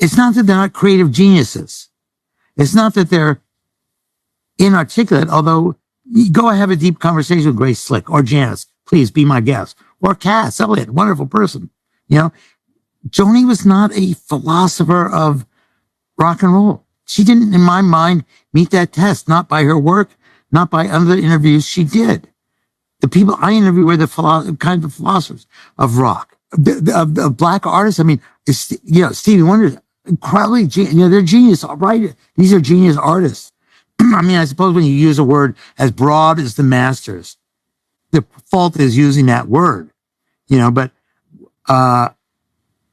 it's not that they're not creative geniuses. It's not that they're inarticulate, although you go have a deep conversation with Grace Slick or Janice, please be my guest, or Cass Elliot, wonderful person. You know, Joni was not a philosopher of rock and roll. She didn't, in my mind, meet that test, not by her work, not by other interviews she did. The people I interviewed were the kind of philosophers of rock, of black artists. I mean, Stevie Wonder, incredibly, they're genius, right? These are genius artists. I mean, I suppose when you use a word as broad as the Masters, the fault is using that word, but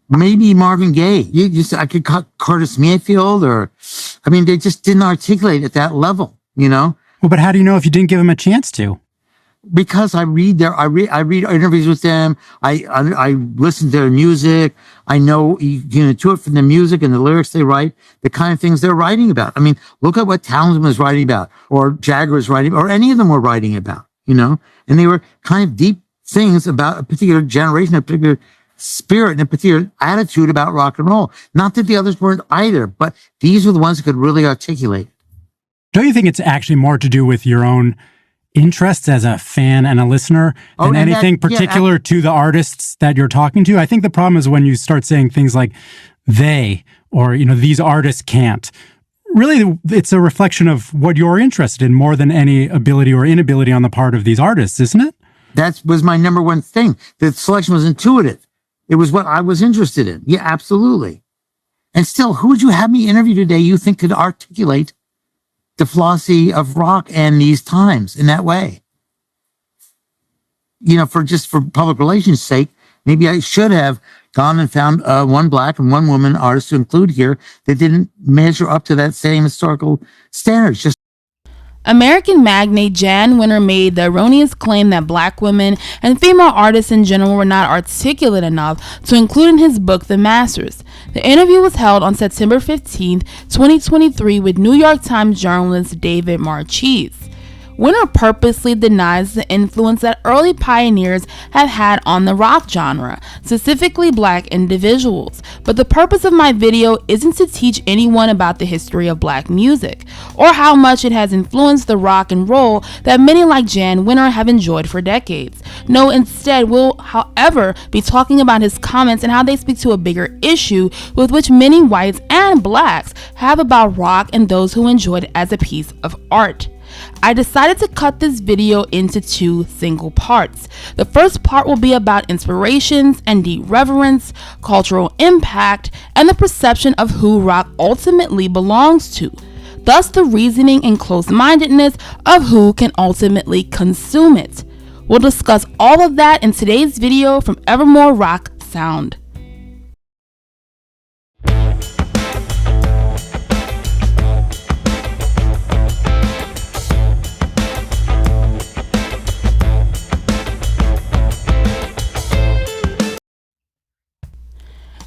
maybe Marvin Gaye. I could cut Curtis Mayfield, they just didn't articulate at that level, Well, but how do you know if you didn't give them a chance to? Because I read interviews with them. I listen to their music. I know you can intuit from the music and the lyrics they write, the kind of things they're writing about. I mean, look at what Townsend was writing about, or Jagger was writing, or any of them were writing about, and they were kind of deep things about a particular generation, a particular spirit, and a particular attitude about rock and roll. Not that the others weren't either, but these were the ones that could really articulate. Don't you think it's actually more to do with your own interests as a fan and a listener than anything particular to the artists that you're talking to? I think the problem is when you start saying things like they, or, these artists can't. Really, it's a reflection of what you're interested in more than any ability or inability on the part of these artists, isn't it? That was my number one thing. The selection was intuitive. It was what I was interested in. Yeah, absolutely. And still, who would you have me interview today you think could articulate the philosophy of rock and these times in that way? For public relations sake, maybe I should have gone and found one black and one woman artist to include here that didn't measure up to that same historical standards. American magnate Jann Wenner made the erroneous claim that black women and female artists in general were not articulate enough to include in his book, The Masters. The interview was held on September 15, 2023 with New York Times journalist David Marchese. Wenner purposely denies the influence that early pioneers have had on the rock genre, specifically black individuals. But the purpose of my video isn't to teach anyone about the history of black music, or how much it has influenced the rock and roll that many like Jann Wenner have enjoyed for decades. No, instead, we'll, however, be talking about his comments and how they speak to a bigger issue with which many whites and blacks have about rock and those who enjoyed it as a piece of art. I decided to cut this video into two single parts. The first part will be about inspirations and deep reverence, cultural impact, and the perception of who rock ultimately belongs to. Thus, the reasoning and close-mindedness of who can ultimately consume it. We'll discuss all of that in today's video from Evermore Rock Sound.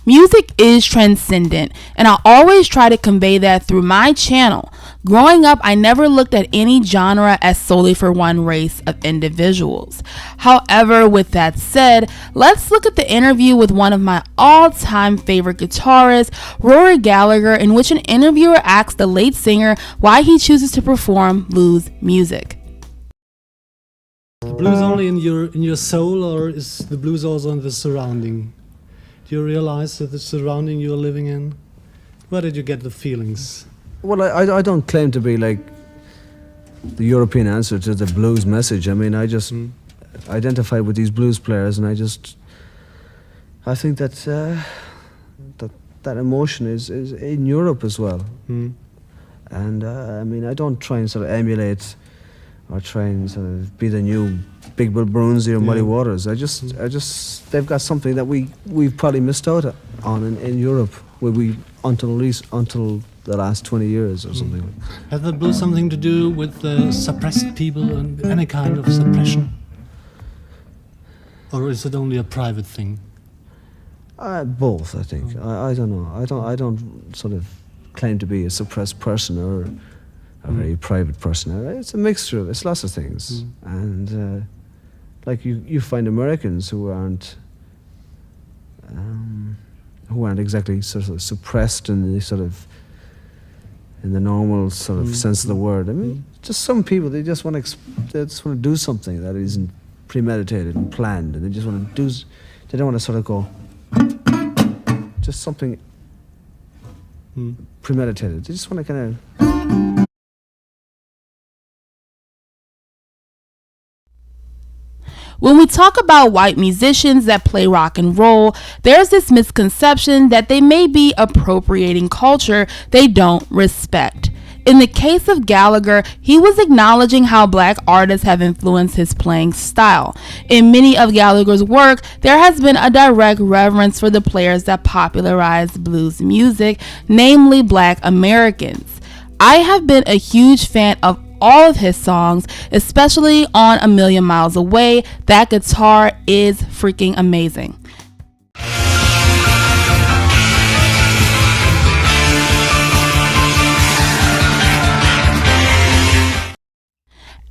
Music is transcendent, and I always try to convey that through my channel. Growing up, I never looked at any genre as solely for one race of individuals. However, with that said, let's look at the interview with one of my all-time favorite guitarists, Rory Gallagher, in which an interviewer asked the late singer why he chooses to perform blues music. The blues only in your soul, or is the blues also in the surrounding? Do you realize that the surrounding you're living in? Where did you get the feelings? Well, I don't claim to be like the European answer to the blues message. I mean, I just identify with these blues players, and I think that that emotion is in Europe as well. And I don't try and sort of emulate or try and sort of be the new Big Bill Brunsey or Muddy Waters. I just they've got something that we've probably missed out on in Europe, where we until the last 20 years or something. Has the blues something to do with suppressed people and any kind of suppression, or is it only a private thing? Both, I think. I don't know. I don't sort of claim to be a suppressed person or a very private person. It's a mixture of, it's lots of things. And like you find Americans who who aren't exactly sort of suppressed in the sort of in the normal sort of sense of the word. I mean, just some people, they just want to do something that isn't premeditated and planned, and they just want to do. They don't want to sort of go just something premeditated. They just want to kind of. When we talk about white musicians that play rock and roll, there's this misconception that they may be appropriating culture they don't respect. In the case of Gallagher, he was acknowledging how black artists have influenced his playing style. In many of Gallagher's work, there has been a direct reverence for the players that popularized blues music, namely black Americans. I have been a huge fan of all of his songs, especially on A Million Miles Away. That guitar is freaking amazing.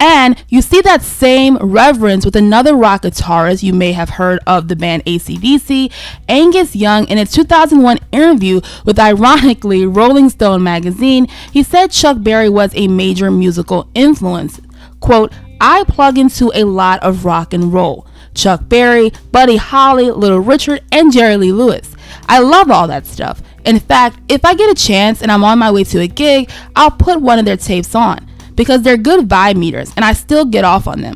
And you see that same reverence with another rock guitarist you may have heard of, the band AC/DC, Angus Young. In a 2001 interview with, ironically, Rolling Stone magazine, he said Chuck Berry was a major musical influence. Quote, "I plug into a lot of rock and roll. Chuck Berry, Buddy Holly, Little Richard, and Jerry Lee Lewis. I love all that stuff. In fact, if I get a chance and I'm on my way to a gig, I'll put one of their tapes on, because they're good vibe meters and I still get off on them."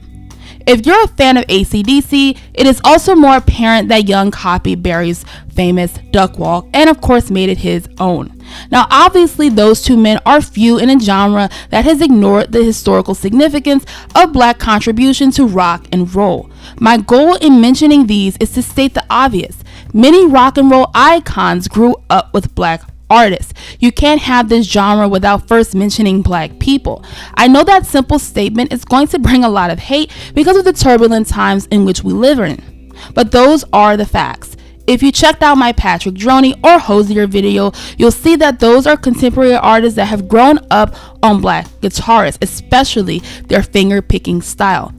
If you're a fan of AC/DC, it is also more apparent that Young copied Berry's famous Duck Walk and of course made it his own. Now obviously those two men are few in a genre that has ignored the historical significance of black contribution to rock and roll. My goal in mentioning these is to state the obvious. Many rock and roll icons grew up with black artists. You can't have this genre without first mentioning black people. I know that simple statement is going to bring a lot of hate because of the turbulent times in which we live in, but those are the facts. If you checked out my Patrick Droney or Hosier video, you'll see that those are contemporary artists that have grown up on black guitarists, especially their finger-picking style.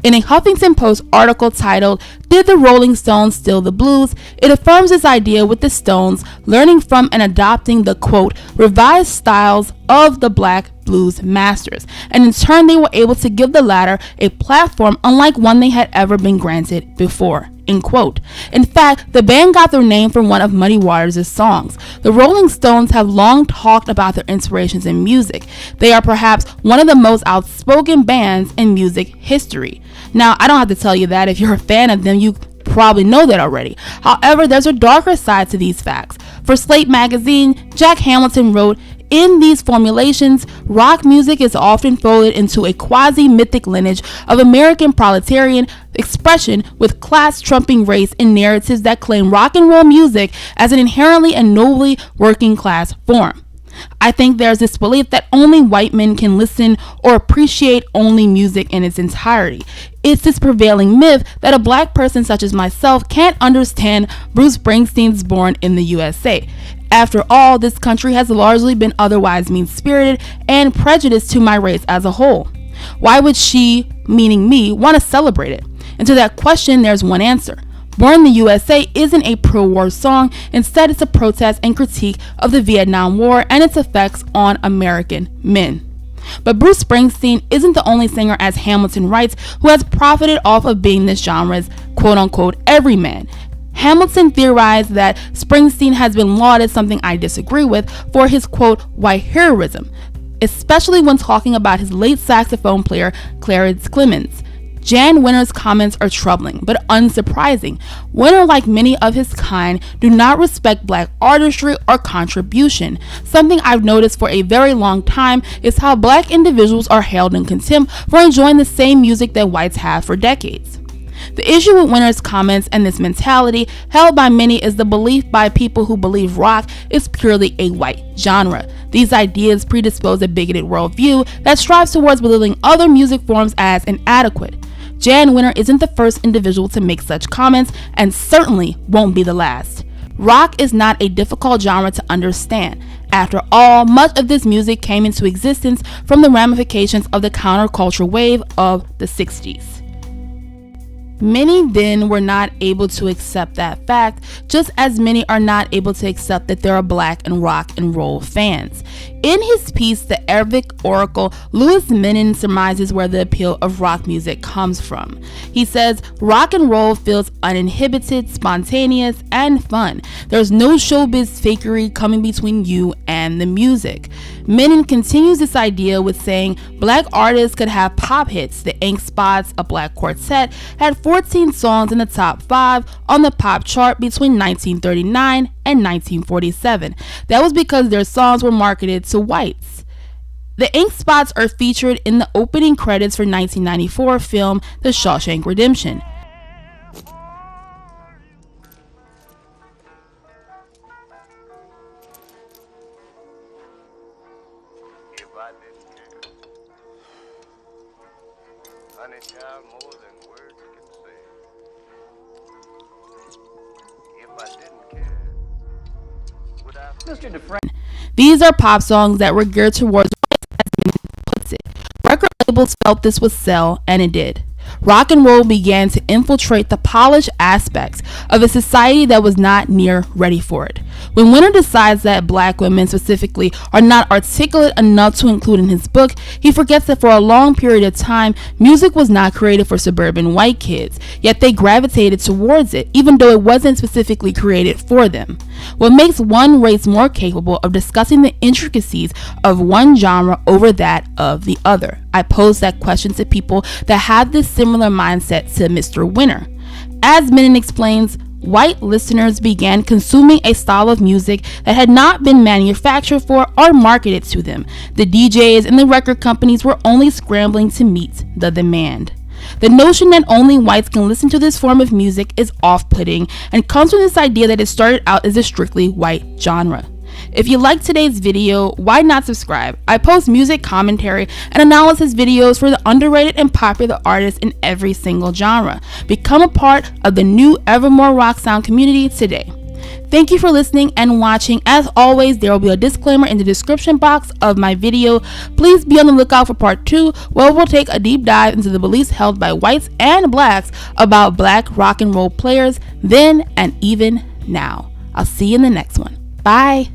In a Huffington Post article titled, "Did the Rolling Stones Steal the Blues?" it affirms this idea with the Stones learning from and adopting the, quote, revised styles of the black blues masters, and in turn they were able to give the latter a platform unlike one they had ever been granted before, end quote. In fact, the band got their name from one of Muddy Waters' songs. The Rolling Stones have long talked about their inspirations in music. They are perhaps one of the most outspoken bands in music history. Now, I don't have to tell you that. If you're a fan of them, you probably know that already. However, there's a darker side to these facts. For Slate magazine, Jack Hamilton wrote, "In these formulations, rock music is often folded into a quasi-mythic lineage of American proletarian expression with class-trumping race and narratives that claim rock and roll music as an inherently and nobly working class form. I think there's this belief that only white men can listen or appreciate only music in its entirety. It's this prevailing myth that a black person such as myself can't understand Bruce Springsteen's Born in the USA. After all, this country has largely been otherwise mean-spirited and prejudiced to my race as a whole. Why would she, meaning me, want to celebrate it?" And to that question, there's one answer. Born in the USA isn't a pro-war song. Instead, it's a protest and critique of the Vietnam War and its effects on American men. But Bruce Springsteen isn't the only singer, as Hamilton writes, who has profited off of being this genre's quote-unquote everyman. Hamilton theorized that Springsteen has been lauded, something I disagree with, for his quote white heroism, especially when talking about his late saxophone player Clarence Clemons. Jann Wenner's comments are troubling, but unsurprising. Wenner, like many of his kind, do not respect black artistry or contribution. Something I've noticed for a very long time is how black individuals are held in contempt for enjoying the same music that whites have for decades. The issue with Wenner's comments and this mentality held by many is the belief by people who believe rock is purely a white genre. These ideas predispose a bigoted worldview that strives towards belittling other music forms as inadequate. Jann Wenner isn't the first individual to make such comments, and certainly won't be the last. Rock is not a difficult genre to understand. After all, much of this music came into existence from the ramifications of the counterculture wave of the 60s. Many then were not able to accept that fact, just as many are not able to accept that there are black and rock and roll fans. In his piece, The Arabic Oracle, Louis Menon surmises where the appeal of rock music comes from. He says, rock and roll feels uninhibited, spontaneous, and fun. There's no showbiz fakery coming between you and the music. Menon continues this idea with saying black artists could have pop hits. The Ink Spots, a black quartet, had 14 songs in the top 5 on the pop chart between 1939 and 1947. That was because their songs were marketed to whites. The Ink Spots are featured in the opening credits for 1994 film The Shawshank Redemption. Honey child, more than words can say. If I didn't care, would I? Mr. DeFranco. These are pop songs that were geared towards whites, as Menon puts it. Record labels felt this would sell, and it did. Rock and roll began to infiltrate the polished aspects of a society that was not near ready for it. When Wenner decides that black women specifically are not articulate enough to include in his book, he forgets that for a long period of time, music was not created for suburban white kids, yet they gravitated towards it, even though it wasn't specifically created for them. What makes one race more capable of discussing the intricacies of one genre over that of the other? I pose that question to people that have this similar mindset to Mr. Wenner. As Menon explains, white listeners began consuming a style of music that had not been manufactured for or marketed to them. The DJs and the record companies were only scrambling to meet the demand. The notion that only whites can listen to this form of music is off-putting and comes from this idea that it started out as a strictly white genre. If you liked today's video, why not subscribe? I post music commentary and analysis videos for the underrated and popular artists in every single genre. Become a part of the new Evermore Rock Sound community today. Thank you for listening and watching. As always, there will be a disclaimer in the description box of my video. Please be on the lookout for part 2, where we'll take a deep dive into the beliefs held by whites and blacks about black rock and roll players then and even now. I'll see you in the next one. Bye.